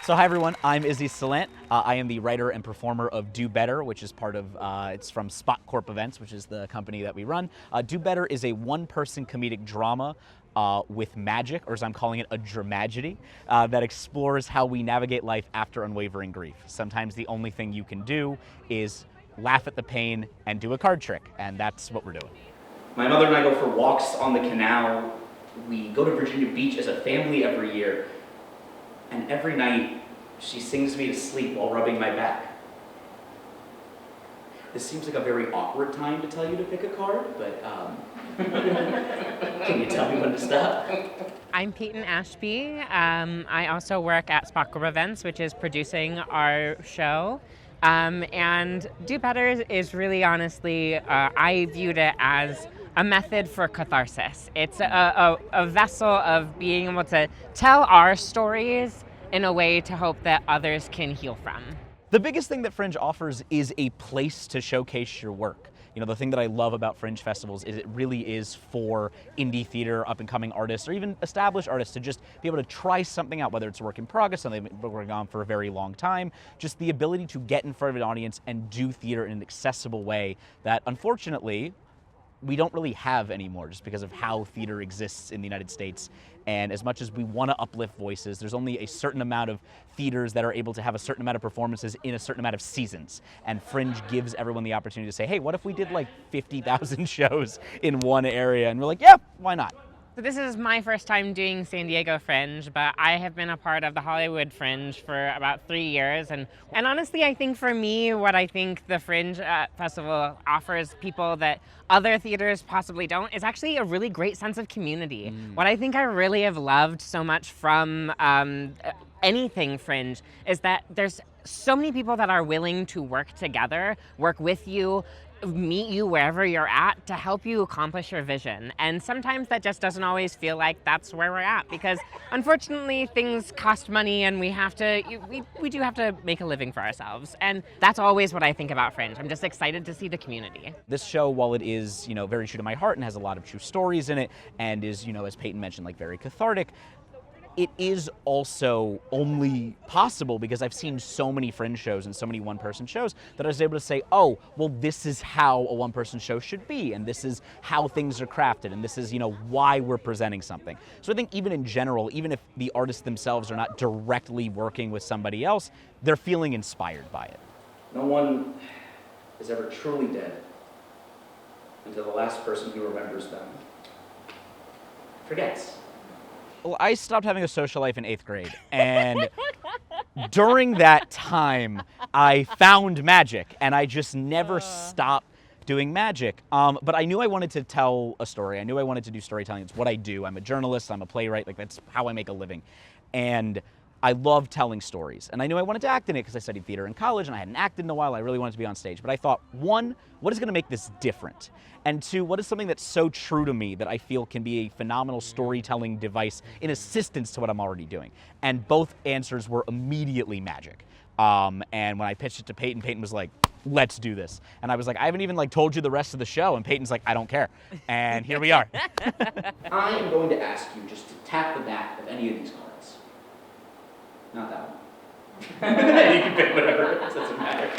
So hi everyone, I'm Izzy Salant. I am the writer and performer of Do Better, which is part of, it's from Spot Corp Events, which is the company that we run. Do Better is a one-person comedic drama with magic, or as I'm calling it, a dramagedy, that explores how we navigate life after unwavering grief. Sometimes the only thing you can do is laugh at the pain and do a card trick, and that's what we're doing. My mother and I go for walks on the canal. We go to Virginia Beach as a family every year. And every night, she sings me to sleep while rubbing my back. This seems like a very awkward time to tell you to pick a card, but can you tell me when to stop? I'm Peyton Ashby. I also work at Spot Corp Events, which is producing our show. And Do Better is really honestly, I viewed it as a method for catharsis. It's a vessel of being able to tell our stories in a way to hope that others can heal from. The biggest thing that Fringe offers is a place to showcase your work. You know, the thing that I love about Fringe festivals is it really is for indie theater, up-and-coming artists, or even established artists to just be able to try something out, whether it's a work in progress, something they've been working on for a very long time. Just the ability to get in front of an audience and do theater in an accessible way that, unfortunately, we don't really have anymore just because of how theater exists in the United States. And as much as we want to uplift voices, there's only a certain amount of theaters that are able to have a certain amount of performances in a certain amount of seasons. And Fringe gives everyone the opportunity to say, hey, what if we did like 50,000 shows in one area? And we're like, yeah, why not? So this is my first time doing San Diego Fringe, but I have been a part of the Hollywood Fringe for about 3 years. And honestly, I think for me, what I think the Fringe Festival offers people that other theaters possibly don't is actually a really great sense of community. What I think I really have loved so much from anything Fringe is that there's so many people that are willing to work together, work with you, meet you wherever you're at to help you accomplish your vision. And sometimes that just doesn't always feel like that's where we're at, because unfortunately things cost money and we do have to make a living for ourselves. And that's always what I think about Fringe. I'm just excited to see the community. This show, while it is, you know, very true to my heart and has a lot of true stories in it and is, you know, as Peyton mentioned, like very cathartic, it is also only possible because I've seen so many Fringe shows and so many one-person shows that I was able to say, oh, well, this is how a one-person show should be, and this is how things are crafted, and this is, you know, why we're presenting something. So I think even in general, even if the artists themselves are not directly working with somebody else, they're feeling inspired by it. No one is ever truly dead until the last person who remembers them forgets. Well, I stopped having a social life in 8th grade, and during that time, I found magic, and I just never stopped doing magic. But I knew I wanted to tell a story. I knew I wanted to do storytelling. It's what I do. I'm a journalist. I'm a playwright. Like, that's how I make a living. And I love telling stories. And I knew I wanted to act in it because I studied theater in college, and I hadn't acted in a while. I really wanted to be on stage. But I thought, one, what is going to make this different? And two, what is something that's so true to me that I feel can be a phenomenal storytelling device in assistance to what I'm already doing? And both answers were immediately magic. And when I pitched it to Peyton, Peyton was like, let's do this. And I was like, I haven't even like told you the rest of the show. And Peyton's like, I don't care. And here we are. I am going to ask you just to tap the back of any of these cards. Not that one. You can pick whatever, it doesn't matter.